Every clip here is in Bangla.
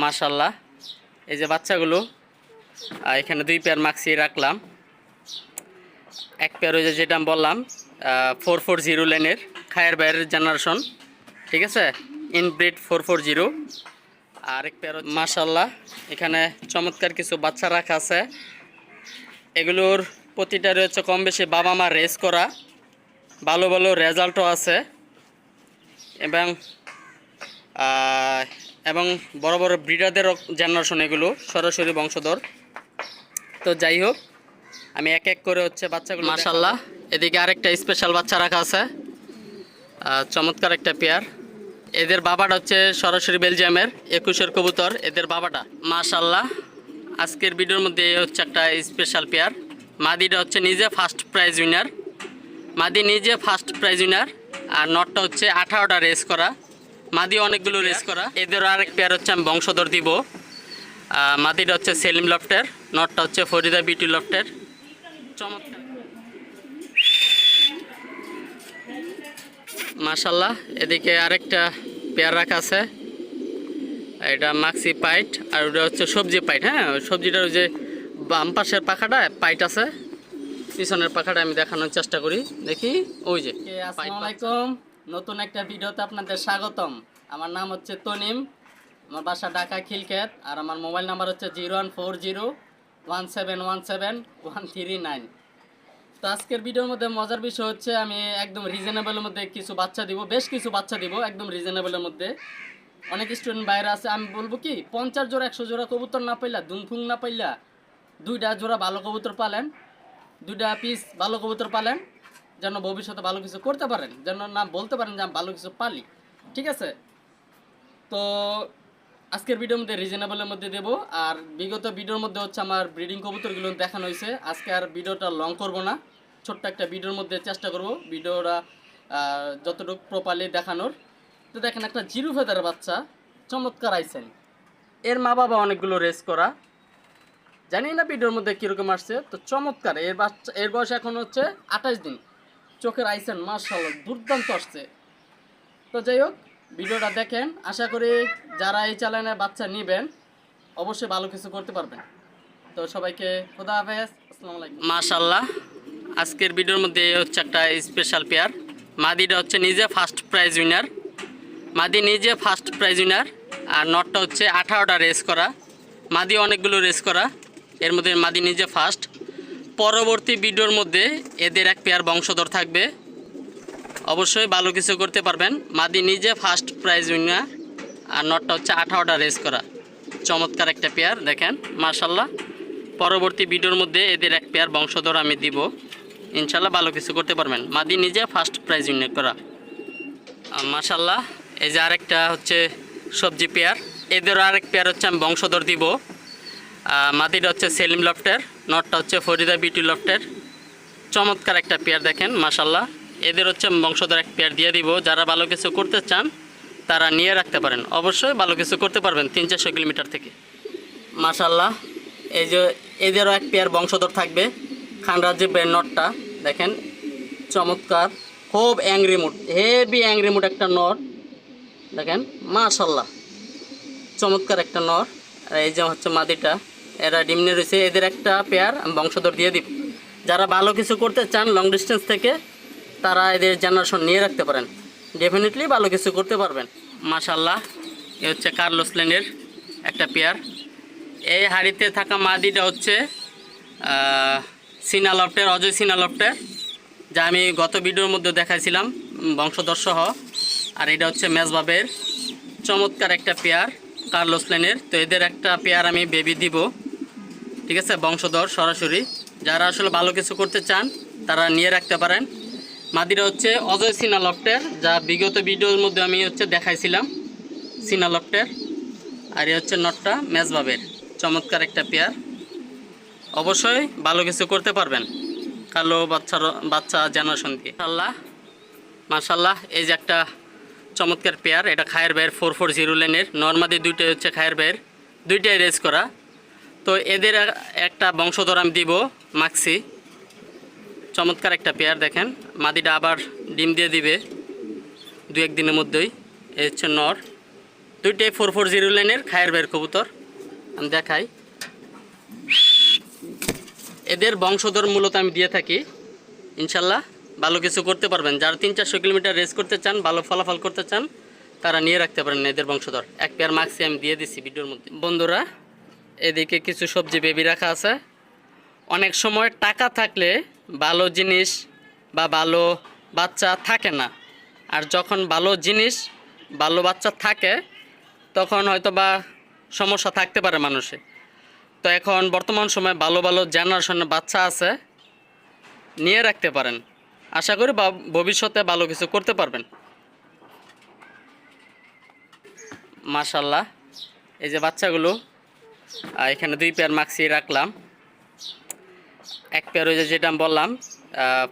মাশাল্লাহ, এই যে বাচ্চাগুলো এখানে 2 পেয়ার মাক্সি রাখলাম। এক পেয়ার ওই যেটা আমি বললাম 440 লেনের খায়ের বাইরের জেনারেশন, ঠিক আছে, ইনব্রিড 440। আর এক পেয়ার মাশাল্লাহ, এখানে চমৎকার কিছু বাচ্চা রাখা আছে। এগুলোর প্রতিটা রয়েছে কম বেশি বাবা মা রেস করা, ভালো ভালো রেজাল্টও আছে এবং এবং বড় বড় ব্রিডারদের জেনারেশন, এগুলো সরাসরি বংশধর। তো যাই হোক, আমি এক এক করে হচ্ছে বাচ্চাগুলো মাশাল্লাহ। এদিকে আরেকটা স্পেশাল বাচ্চা রাখা আছে, চমৎকার একটা পেয়ার। এদের বাবাটা হচ্ছে সরাসরি বেলজিয়ামের 21-এর কবুতর, এদের বাবাটা মাশাল্লাহ। আজকের ভিডিওর মধ্যে হচ্ছে একটা স্পেশাল পেয়ার। মাদিটা হচ্ছে নিজে ফার্স্ট প্রাইজ উইনার, মাদি নিজে ফার্স্ট প্রাইজ উইনার। আর নটটা হচ্ছে 18টা রেস করা, মাদি অনেকগুলো রেস করা। এদেরও আরেক পেয়ার হচ্ছে আমি বংশধর দিব। মাদিটা হচ্ছে সেলিম লফটের, নটটা হচ্ছে ফরিদা বিউটি লফটের। চমৎকার মাশাল্লাহ। এদিকে আরেকটা পেয়ার রাখা আছে, এটা মাক্সি পাইট আর ওটা হচ্ছে সবজি পাইট। হ্যাঁ, ওই সবজিটার ওই যে বাম পাশের পাখাটা পাইট আছে, পিছনের পাখাটা আমি দেখানোর চেষ্টা করি, দেখি ওই যে। আসসালামু আলাইকুম, নতুন একটা ভিডিওতে আপনাদের স্বাগতম। আমার নাম হচ্ছে তনিম, আমার বাসা ঢাকা খিলক্ষেত, আর আমার মোবাইল নাম্বার হচ্ছে 01401717139। তো আজকের ভিডিওর মধ্যে মজার বিষয় হচ্ছে আমি একদম রিজনেবলের মধ্যে কিছু বাচ্চা দিব, বেশ কিছু বাচ্চা দিব একদম রিজনেবলের মধ্যে। অনেক স্টুডেন্ট বাইরে আছে, আমি বলবো কি 50 জোড়া 100 জোড়া কবুতর না পাইলা, দুমফুং না পাইলা, 2টা জোড়া ভালো কবুতর পালেন, 2টা পিস ভালো কবুতর পালেন, যেন ভবিষ্যতে ভালো কিছু করতে পারেন, যেন না বলতে পারেন যে আমি ভালো কিছু পালি। ঠিক আছে, তো আজকের ভিডিওর মধ্যে রিজনেবলের মধ্যে দেব। আর বিগত ভিডিওর মধ্যে হচ্ছে আমার ব্রিডিং কবুতরগুলো দেখানো হয়েছে। আজকে আর ভিডিওটা লং করব না, ছোট্ট একটা ভিডিওর মধ্যে চেষ্টা করব ভিডিওটা যতটুকু প্রপারলি দেখানোর। তো দেখেন, একটা জিরো ফেদারের বাচ্চা চমৎকার আইছেন। এর মা বাবা অনেকগুলো রেস করা, জানি না ভিডিওর মধ্যে কীরকম আসছে। তো চমৎকার এর বাচ্চা, এর বয়স এখন হচ্ছে 28 দিন। চোখের আইছেন মাশাআল্লাহ দুর্দান্ত আসছে। তো যাই হোক, ভিডিওটা দেখেন, আশা করি যারা এই চ্যানেলে বাচ্চা নেবেন অবশ্যই ভালো কিছু করতে পারবেন। তো সবাইকে খোদা হাফেজ, আসসালামু আলাইকুম। মাশাআল্লাহ, আজকের ভিডিওর মধ্যে হচ্ছে একটা স্পেশাল পেয়ার। মাদিটা হচ্ছে নিজে ফার্স্ট প্রাইজ উইনার, মাদি নিজে ফার্স্ট প্রাইজ উইনার। আর নটটা হচ্ছে 18টা রেস করা, মাদি অনেকগুলো রেস করা, এর মধ্যে মাদি নিজে ফার্স্ট। পরবর্তী ভিডিওর মধ্যে এদের এক পেয়ার বংশধর থাকবে, অবশ্যই ভালো কিছু করতে পারবেন। মাদি নিজে ফার্স্ট প্রাইজ উইনার আর নটটা হচ্ছে 18টা রেস করা, চমৎকার একটা পেয়ার দেখেন মাশাল্লাহ। পরবর্তী ভিডিওর মধ্যে এদের এক পেয়ার বংশধর আমি দিব, ইনশাল্লাহ ভালো কিছু করতে পারবেন। মাদি নিজে ফার্স্ট প্রাইজ উইনার করা মাশাল্লাহ। এই যে আরেকটা হচ্ছে সবজি পেয়ার, এদেরও আরেক পেয়ার হচ্ছে আমি বংশধর দিব। মাদিটা হচ্ছে সেলিম লফটের, নটটা হচ্ছে ফরিদা বিউটি লফটের। চমৎকার একটা পেয়ার দেখেন মাশাল্লাহ। এদের হচ্ছে বংশধর এক পেয়ার দিয়ে দিব। যারা ভালো কিছু করতে চান তারা নিয়ে রাখতে পারেন, অবশ্যই ভালো কিছু করতে পারবেন 300-400 কিলোমিটার থেকে মাশাল্লাহ। এই যে এদেরও এক পেয়ার বংশধর থাকবে। খানরাজি ব্র্যান্ড নটটা দেখেন চমৎকার, খুব angry mood, heavy angry mood একটা নট দেখেন মাশাল্লাহ, চমৎকার একটা নর। আর এই যে হচ্ছে মাদিটা, এরা ডিমনে রয়েছে। এদের একটা পেয়ার আমি বংশধর দিয়ে দিব। যারা ভালো কিছু করতে চান লং ডিস্টেন্স থেকে তারা এদের জেনারেশন নিয়ে রাখতে পারেন, ডেফিনেটলি ভালো কিছু করতে পারবেন মাশাল্লাহ। এ হচ্ছে কার্লোস লেনের একটা পেয়ার। এই হাড়িতে থাকা মাদিটা হচ্ছে সিনা লফটের, অজয় সিনা লফটের, যা আমি গত ভিডিওর মধ্যে দেখাইছিলাম বংশধর সহ। আর এটা হচ্ছে মেজবাবের, চমৎকার একটা পেয়ার কার্লোস লেনের। তো এদের একটা পেয়ার আমি বেবি দিব, ঠিক আছে, বংশধর সরাসরি। যারা আসলে ভালো কিছু করতে চান তারা নিয়ে রাখতে পারেন। মাদিরা হচ্ছে অজয় সিনা লফটের, যা বিগত ভিডিওর মধ্যে আমি হচ্ছে দেখাইছিলাম সিনা লফটের। আর এ হচ্ছে নটটা মেজবাবের, চমৎকার একটা পেয়ার, অবশ্যই ভালো কিছু করতে পারবেন কালো বাচ্চা জেনারেশন দিয়ে মাশাল্লাহ মাশাল্লাহ। এই যে একটা চমৎকার পেয়ার, এটা খায়ের বাইয়ের 440 লেনের, নর্মাদি দুইটাই হচ্ছে খায়ের বাইয়ের, দুইটাই রেস করা। তো এদের একটা বংশধর আমি দিব মাক্সি, চমৎকার একটা পেয়ার দেখেন। মাদিটা আবার ডিম দিয়ে দিবে 2-1 দিনের মধ্যেই। এই হচ্ছে নর দুইটাই 440 লাইনের খায়ের বের কবুতর। আমি দেখাই, এদের বংশধর মূলত আমি দিয়ে থাকি। ইনশাল্লাহ ভালো কিছু করতে পারবেন। যারা 300-400 কিলোমিটার রেস করতে চান, ভালো ফলাফল করতে চান, তারা নিয়ে রাখতে পারেন এদের বংশধর। এক পেয়ার মাক্সি আমি দিয়ে দিচ্ছি ভিডিওর মধ্যে। বন্ধুরা, এদিকে কিছু সবজি বেবি রাখা আছে। অনেক সময় টাকা থাকলে ভালো জিনিস বা ভালো বাচ্চা থাকে না, আর যখন ভালো জিনিস ভালো বাচ্চা থাকে তখন হয়তো বা সমস্যা থাকতে পারে মানুষে। তো এখন বর্তমান সময়ে ভালো ভালো জেনারেশনের বাচ্চা আছে, নিয়ে রাখতে পারেন। আশা করি ভবিষ্যতে ভালো কিছু করতে পারবেন। মাশাল্লাহ, এই যে বাচ্চাগুলো, এখানে 2 পেয়ার মাক্সি রাখলাম। এক পেয়ার ওই যে যেটা আমি বললাম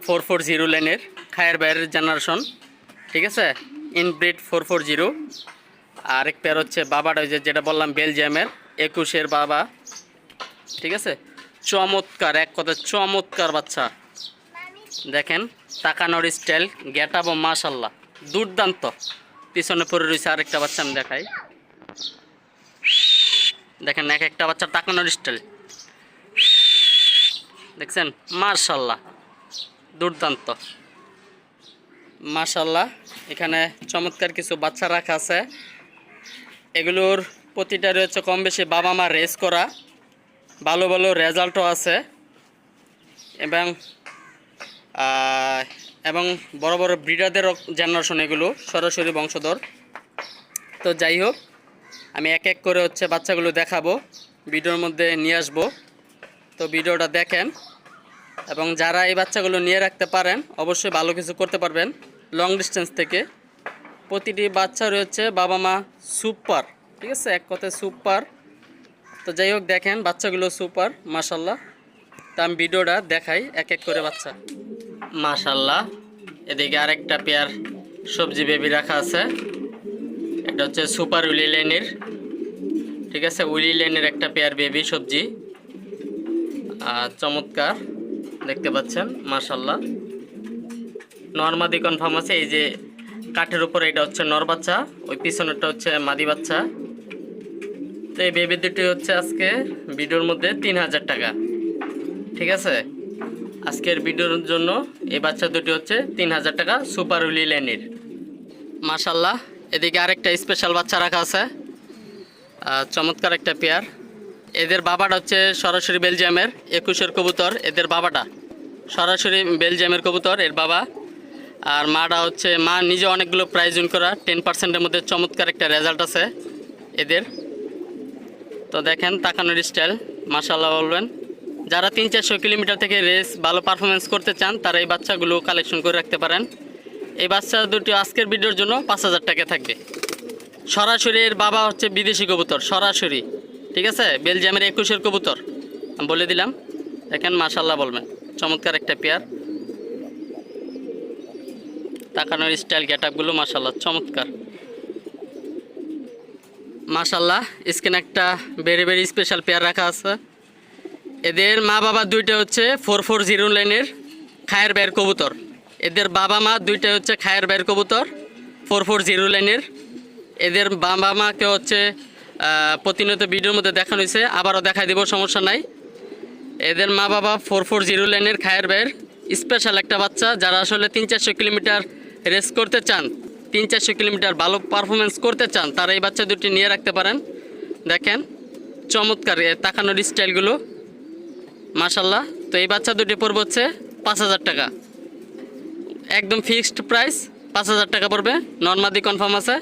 440 লাইনের খায়ের বাইরের জেনারেশন, ঠিক আছে, ইনব্রিড 440। আর এক পেয়ার হচ্ছে বাবাটা ওই যে যেটা বললাম বেলজিয়ামের 21-এর বাবা, ঠিক আছে। চমৎকার, এক কথা চমৎকার বাচ্চা। দেখেন তাকানোর স্টাইল, গেট আপ, মাশাল্লাহ দুর্দান্ত। পিছনে পড়ে রয়েছে আরেকটা বাচ্চা, আমি দেখাই। দেখেন এক একটা বাচ্চার তাকানোর স্টাইল দেখছেন, মাশাল্লাহ দুর্দান্ত। মাশাল্লাহ, এখানে চমৎকার কিছু বাচ্চা রাখা আছে। এগুলোর প্রতিটা রয়েছে কম বেশি বাবা মা রেস করা, ভালো ভালো রেজাল্টও আছে, এবং বড় বড় ব্রিডারদের জেনারেশন এগুলো সরাসরি বংশধর। তো যাই হোক, আমি এক এক করে হচ্ছে বাচ্চাগুলো দেখাবো, ভিডিওর মধ্যে নিয়ে আসবো। তো ভিডিওটা দেখেন, এবং যারা এই বাচ্চাগুলো নিয়ে রাখতে পারেন অবশ্যই ভালো কিছু করতে পারবেন লং ডিস্টেন্স থেকে। প্রতিটি বাচ্চা রয়েছে বাবা মা সুপার, ঠিক আছে, এক কথায় সুপার। তো যাই হোক, দেখেন বাচ্চাগুলো সুপার মাশাল্লাহ। তা আমি ভিডিওটা দেখাই এক এক করে বাচ্চা। মাশাল্লাহ, এদিকে আরেকটা পেয়ার সবজি বেবি রাখা আছে। এটা হচ্ছে সুপার উইলি লাইনের, ঠিক আছে, উইলি লাইনের একটা পেয়ার বেবি সবজি। চমৎকার দেখতে পাচ্ছেন মাশাল্লাহ। নরমাদি কনফার্ম আছে। এই যে কাঠের উপরে এটা হচ্ছে নর বাচ্চা, ওই পিছনেরটা হচ্ছে মাদি বাচ্চা। তো এই বেবি দুটি হচ্ছে আজকে ভিডিওর মধ্যে 3000 টাকা, ঠিক আছে। আজকের ভিডিওর জন্য এই বাচ্চা দুটি হচ্ছে 3000 টাকা সুপার উইলি লাইনের। মাশাল্লাহ, এদিকে আরেকটা স্পেশাল বাচ্চা রাখা আছে, চমৎকার একটা পেয়ার। এদের বাবাটা হচ্ছে সরাসরি বেলজিয়ামের 21-এর কবুতর। এদের বাবাটা সরাসরি বেলজিয়ামের কবুতর, এর বাবা। আর মাটা হচ্ছে, মা নিজে অনেকগুলো প্রাইজ উইন করা, 10%-এর মধ্যে চমৎকার একটা রেজাল্ট আছে এদের। তো দেখেন তাকানোর স্টাইল মাশাল্লাহ বলবেন। যারা 300-400 কিলোমিটার থেকে রেস ভালো পারফরমেন্স করতে চান তারা এই বাচ্চাগুলো কালেকশন করে রাখতে পারেন। এই বাচ্চা দুটি আজকের ভিডিওর জন্য 5000 টাকা থাকবে। সরাসরি এর বাবা হচ্ছে বিদেশি কবুতর, সরাসরি, ঠিক আছে, বেলজিয়ামের 21-এর কবুতর আমি বলে দিলাম। দেখেন মাশাল্লাহ বলবেন, চমৎকার একটা পেয়ার। তাকানোর স্টাইল গেট আপগুলো মাশাল্লাহ চমৎকার। মাশাল্লাহ, স্ক্রিনে একটা ভেরি ভেরি স্পেশাল পেয়ার রাখা আছে। এদের মা বাবা দুইটা হচ্ছে 440 লাইনের খায়ের বের কবুতর। এদের বাবা মা দুইটা হচ্ছে খায়ের বের কবুতর 440 লাইনের। এদের বাবা মাকে হচ্ছে প্রতিনিয়ত ভিডিওর মধ্যে দেখানো হয়েছে, আবারও দেখাই দেব, সমস্যা নাই। এদের মা বাবা 440 লাইনের খায়ের বের স্পেশাল একটা বাচ্চা। যারা আসলে 300-400 কিলোমিটার রেস করতে চান, 300-400 কিলোমিটার ভালো পারফরমেন্স করতে চান, তারা এই বাচ্চা দুটি নিয়ে রাখতে পারেন। দেখেন চমৎকার তাকানোর স্টাইলগুলো মাশাল্লাহ। তো এই বাচ্চা দুটি পড়বে হচ্ছে 5000 টাকা, একদম ফিক্সড প্রাইস 5000 টাকা পড়বে। নরমাদি কনফার্ম আছে।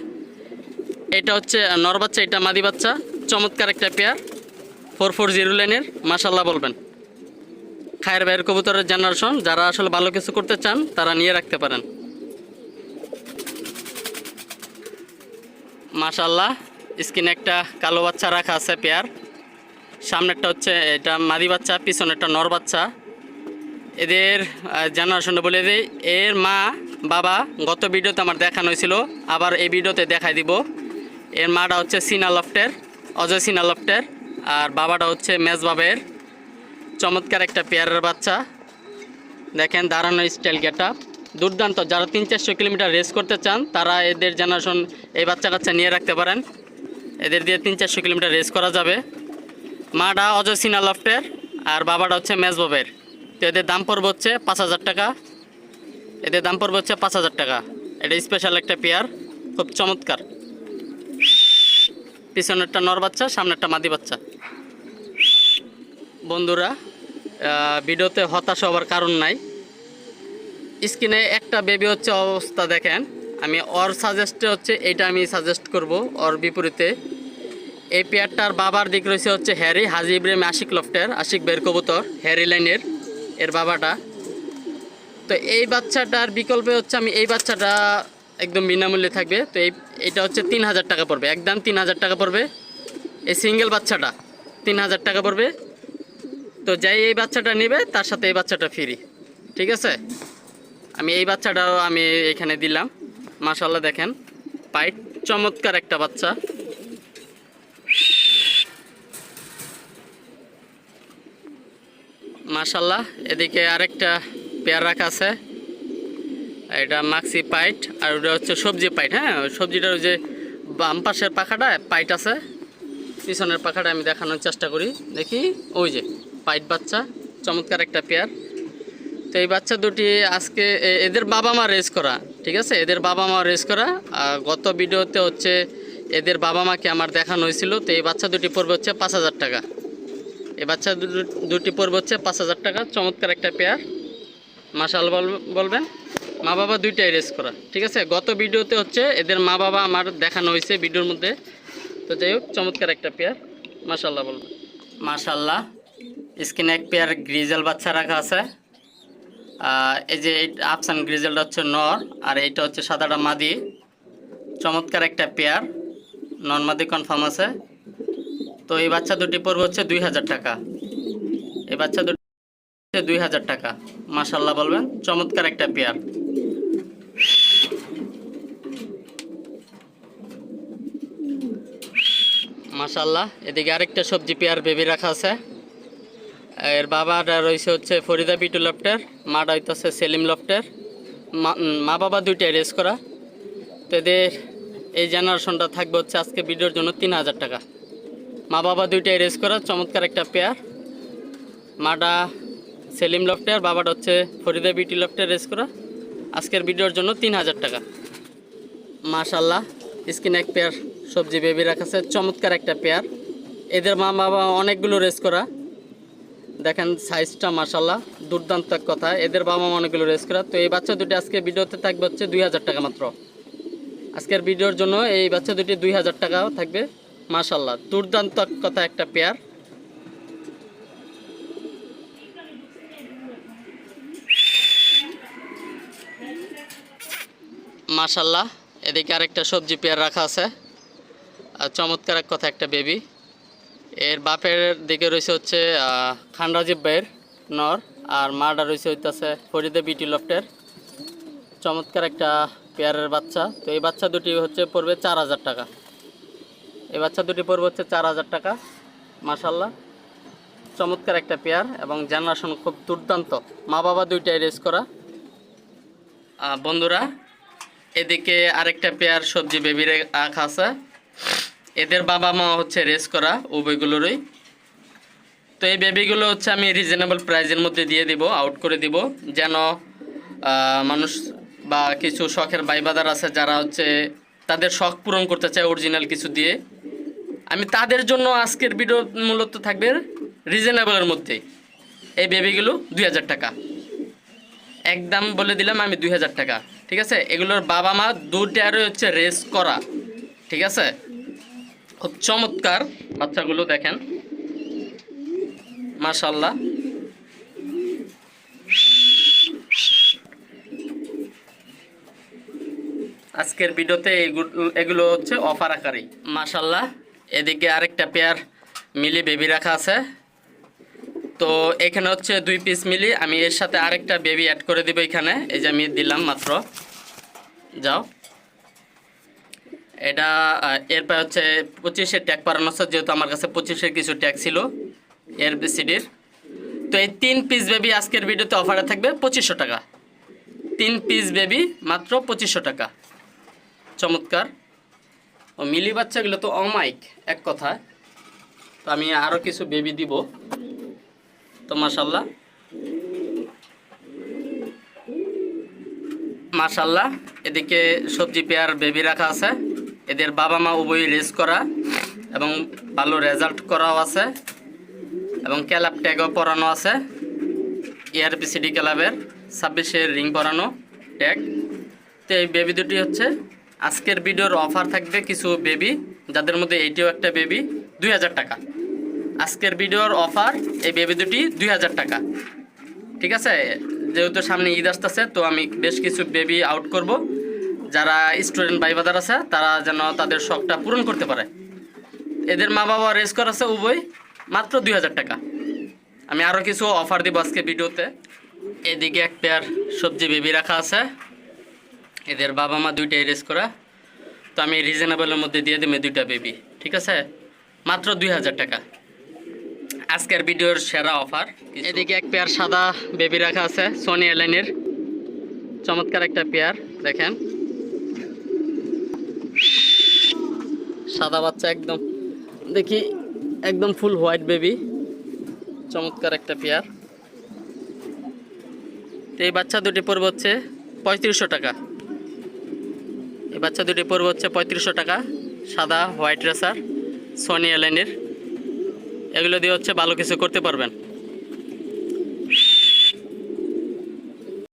এটা হচ্ছে নর বাচ্চা, এটা মাদি বাচ্চা, চমৎকার একটা পেয়ার 440 লাইনের মাশাল্লাহ বলবেন। খায়ের বাইরের কবুতরের জেনারেশন, যারা আসলে ভালো কিছু করতে চান তারা নিয়ে রাখতে পারেন মাশাল্লাহ। স্কিনে একটা কালো বাচ্চা রাখা আছে পেয়ার। সামনেরটা হচ্ছে এটা মাদি বাচ্চা, পিছনেরটা নর বাচ্চা। এদের জেনারেশনটা বলে দিই, এর মা বাবা গত ভিডিওতে আমার দেখানো হয়েছিল, আবার এই ভিডিওতে দেখাই দিব। এর মাটা হচ্ছে সিনা লফটের, অজয় সিনা লফটের, আর বাবাটা হচ্ছে মেজ বাবের। চমৎকার একটা পেয়ারের বাচ্চা। দেখেন দাঁড়ানো স্টাইল গেটা দুর্দান্ত। যারা 300-400 কিলোমিটার রেস করতে চান তারা এদের জেনারেশন এই বাচ্চা কাচ্চা নিয়ে রাখতে পারেন। এদের দিয়ে 300-400 কিলোমিটার রেস করা যাবে। মাটা অজয় সিনা লফটের আর বাবাটা হচ্ছে মেজবাবের। তো এদের দাম পড়বে হচ্ছে 5,000 টাকা। এদের দাম পড়বে হচ্ছে 5,000 টাকা। এটা স্পেশাল একটা পেয়ার, খুব চমৎকার। পিছনেরটা নর বাচ্চা, সামনেরটা মাদি বাচ্চা। বন্ধুরা, ভিডিওতে হতাশ হওয়ার কারণ নাই। স্ক্রিনে একটা বেবি হচ্ছে অবস্থা দেখেন। আমি ওর সাজেস্টে হচ্ছে এইটা আমি সাজেস্ট করব। ওর বিপরীতে এই পেয়ারটার বাবার দিক রয়েছে হচ্ছে হ্যারি হাজি ইব্রাহিম আশিক লফটের, আশিক বের কবুতর, হ্যারি লাইনের এর বাবাটা। তো এই বাচ্চাটার বিকল্পে হচ্ছে আমি এই বাচ্চাটা একদম বিনামূল্যে থাকবে। তো এইটা হচ্ছে 3,000 টাকা পড়বে, একদম 3,000 টাকা পড়বে। এই সিঙ্গেল বাচ্চাটা 3,000 টাকা পড়বে। তো যাই এই বাচ্চাটা নেবে তার সাথে এই বাচ্চাটা ফ্রি, ঠিক আছে? আমি এই বাচ্চাটাও আমি এখানে দিলাম। মাশাআল্লাহ দেখেন, পাইট চমৎকার একটা বাচ্চা। মাশাআল্লাহ, এদিকে আরেকটা পেয়ার রাখা আছে। এটা মাক্সি পাইট আর ওটা হচ্ছে সবজি পাইট। হ্যাঁ, ওই সবজিটার ওই যে বাম পাশের পাখাটা পাইট আছে, পিছনের পাখাটা আমি দেখানোর চেষ্টা করি। দেখি, ওই যে পাইট বাচ্চা, চমৎকার একটা পেয়ার। তো এই বাচ্চা দুটি আজকে এদের বাবা মা রেস করা, ঠিক আছে? এদের বাবা মা রেস করা। গত ভিডিওতে হচ্ছে এদের বাবা মাকে আমার দেখানো হয়েছিল। তো এই বাচ্চা দুটি পড়বে হচ্ছে 5,000 টাকা। এই বাচ্চা দুটি পড়বে হচ্ছে 5,000 টাকা। চমৎকার একটা পেয়ার, মাশাআল্লাহ বলবেন। মা বাবা দুইটাই রেস করা, ঠিক আছে? গত ভিডিওতে হচ্ছে এদের মা বাবা আমার দেখানো হয়েছে ভিডিওর মধ্যে। তো যাই হোক, চমৎকার একটা পেয়ার, মাশাআল্লাহ বলবেন। মাশাআল্লাহ, স্ক্রিনে এক পেয়ার গ্রিজেল বাচ্চা রাখা আছে। এই যে আফসান গ্রিজেলটা হচ্ছে নর আর এইটা হচ্ছে সাদাটা মাদি। চমৎকার একটা পেয়ার, নন মাদি কনফার্ম আছে। তো এই বাচ্চা দুটি পড়বে হচ্ছে 2,000 টাকা। এই বাচ্চা দুটি 2,000 টাকা। মাশাআল্লাহ বলবেন, চমৎকার একটা পেয়ার। মাশাআল্লাহ, এদিকে আরেকটা সবজি পেয়ার বেবি রাখা আছে। এর বাবাটা রয়েছে হচ্ছে ফরিদা বিটু লফটের, মাটা হইতেছে সেলিম লফটের। মা বাবা দুইটাই রেস করা। তো এদের এই জেনারেশনটা থাকবে হচ্ছে আজকে ভিডিওর জন্য 3,000 টাকা। মা বাবা দুইটাই রেস করা, চমৎকার একটা পেয়ার। মাটা সেলিম লফটের, বাবাটা হচ্ছে ফরিদা বিউটি লফটের রেস করা। আজকের ভিডিওর জন্য 3,000 টাকা। মাশাআল্লাহ, স্ক্রিনে এক পেয়ার সবজি বেবি রাখা আছে, চমৎকার একটা পেয়ার। এদের মা বাবা অনেকগুলো রেস করা, দেখেন সাইজটা মাশাআল্লাহ দুর্দান্ত এক কথা। এদের বাবা মা অনেকগুলো রেস করা। তো এই বাচ্চা দুটি আজকে ভিডিওতে থাকবে হচ্ছে 2,000 টাকা মাত্র। আজকের ভিডিওর জন্য এই বাচ্চা দুটি 2,000 টাকাও থাকবে। মাশাআল্লাহ, দুর্দান্ত এক কথা একটা পেয়ার। মাশাআল্লাহ, এদিকে আরেকটা সবজি পেয়ার রাখা আছে, আর চমৎকার এক কথা একটা বেবি। এর বাপের দিকে রয়েছে হচ্ছে খান রাজীব ভাইয়ের নর আর মাটা রয়েছে হইতেছে ফরিদা বিউটি লফটের। চমৎকার একটা পেয়ারের বাচ্চা। তো এই বাচ্চা দুটি হচ্ছে পড়বে 4,000 টাকা। এই বাচ্চা দুটি পড়বে হচ্ছে 4,000 টাকা। মাশাআল্লাহ, চমৎকার একটা পেয়ার এবং জেনারেশন খুব দুর্দান্ত। মা বাবা দুইটাই রেস করা। বন্ধুরা, এদিকে আরেকটা পেয়ার সবজি বেবি রাখা আছে। এদের বাবা মা হচ্ছে রেস করা উভয়গুলোরই। তো এই বেবিগুলো হচ্ছে আমি রিজনেবল প্রাইজের মধ্যে দিয়ে দিব, আউট করে দিব, যেন মানুষ বা কিছু শখের ভাইবাদার আছে যারা হচ্ছে তাদের শখ পূরণ করতে চায় অরিজিনাল কিছু দিয়ে। আমি তাদের জন্য আজকের ভিডিও মূলত থাকবে রিজনেবলের মধ্যে। এই বেবিগুলো 2,000 টাকা, একদম বলে দিলাম আমি 2,000 টাকা, ঠিক আছে? এগুলোর বাবা মা দুটারই হচ্ছে রেস করা, ঠিক আছে? খুব চমৎকার বাচ্চাগুলো দেখেন, মাশাআল্লাহ। আজকের ভিডিওতে এগুলো হচ্ছে অফার আকারে। মাশাআল্লাহ, এদিকে আরেকটা পেয়ার মিলি বেবি রাখা আছে। তো এখানে হচ্ছে 2 পিস মিলি, আমি এর সাথে আরেকটা বেবি অ্যাড করে দিব এখানে। এই যে আমি দিলাম মাত্র, যাও। এটা এরপর হচ্ছে 25-এর ট্যাগ পারানো আছে, যেহেতু আমার কাছে 25-এর কিছু ট্যাগ ছিল এর বিসিডির। তো এই 3 পিস বেবি আজকের ভিডিওতে অফারে থাকবে 2500 টাকা। 3 পিস বেবি মাত্র 2500 টাকা, চমৎকার। ও মিলি বাচ্চাগুলো তো অমাইক এক কথা। তো আমি আরও কিছু বেবি দিব। তো মাশাল্লাহ মাশাল্লাহ, এদিকে সবজি পেয়ার বেবি রাখা আছে। এদের বাবা মা উভয়ই রেস করা এবং ভালো রেজাল্ট করাও আছে এবং ক্যালাব ট্যাগও পরানো আছে। এআরপিসিডি ক্লাবের 26-এর রিং পরানো ট্যাগ। তো এই বেবি দুটি হচ্ছে আজকের ভিডিওর অফার থাকবে কিছু বেবি, যাদের মধ্যে এইটিও একটা বেবি 2000 টাকা। আজকের ভিডিওর অফার এই বেবি দুটি 2000 টাকা, ঠিক আছে। যেহেতু সামনে ঈদ আসতেছে, তো আমি বেশ কিছু বেবি আউট করব। যারা স্টুডেন্ট ভাই বাজার আছে তারা যেন তাদের শখটা পূরণ করতে পারে। এদের মা বাবা রেস করেছে উভয়, মাত্র 2000 টাকা। আমি আরও কিছু অফার দিব আজকে ভিডিওতে। এদিকে এক পেয়ার সবজি বেবি রাখা আছে। এদের বাবা মা দুইটাই রেস করা। তো আমি রিজনেবলের মধ্যে দিয়ে দেবো দুইটা বেবি, ঠিক আছে, মাত্র 2000 টাকা। আজকের ভিডিওর সেরা অফার। এদিকে এক পেয়ার সাদা বেবি রাখা আছে সনি এয়ারলাইনের, চমৎকার একটা পেয়ার দেখেন, সাদা বাচ্চা একদম, দেখি একদম ফুল হোয়াইট বেবি, চমৎকার একটা পেয়ার। তো এই বাচ্চা দুটি পড়বে হচ্ছে 3500 টাকা। এই বাচ্চা দুটি পড়বে হচ্ছে 3500 টাকা। সাদা হোয়াইট রেসার সনি এয়ারলাইনের, এগুলো দিয়ে হচ্ছে ভালো কিছু করতে পারবেন।